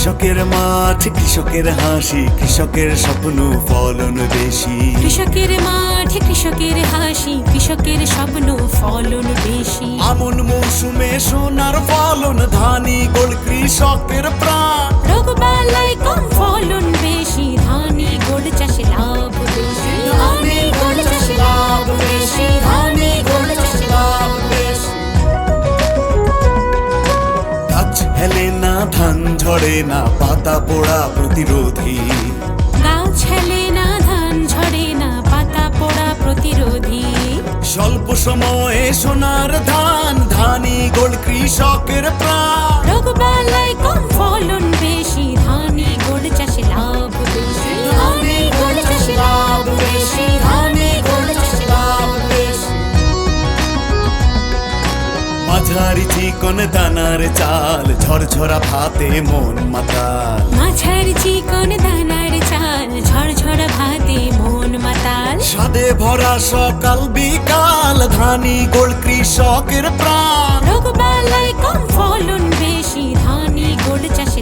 কৃষকের মাঠ, কৃষকের হাসি, কৃষকের স্বপ্ন ফলন বেশি। কৃষকের মাঠ, কৃষকের হাসি, কৃষকের স্বপ্ন ফলন বেশি। আমন মৌসুমে সোনার ফলন, ধানি গোল কৃষকের প্রাণ। রোগবালাই কম ফলন বেশি, ধানি গোল চাষে লাভ বেশি। ধানি গোল চাষে লাভ বেশি, ধানি গোল চাষে লাভ বেশি। গাছ হেলে না, ধান ঝরে না, পাতা পোড়া প্রতিরোধী। গাছ হেলে না, ধান ঝরে না, পাতা পোড়া প্রতিরোধী। স্বল্প সময়ে সোনার ধান, ধানি গোল কৃষকের প্রাণ। রোগবালাই কম ফলন বেশি, ধানি গোল চাষে লাভ বেশি। ধানি গোল চাষে লাভ বেশি, ধানি গোল চাষে লাভ বেশি। মাঝারি চিকন দানার চাল, ঝরঝরা ভাতে মন মাতাল। মাঝারি চিকন দানার চাল, ঝরঝরা ভাতে মন মাতাল। স্বাদে ভরা সকাল বিকাল, ধানি গোল কৃষকের প্রাণ। রোগবালাই কম ফলন বেশি, ধানি গোল চাষে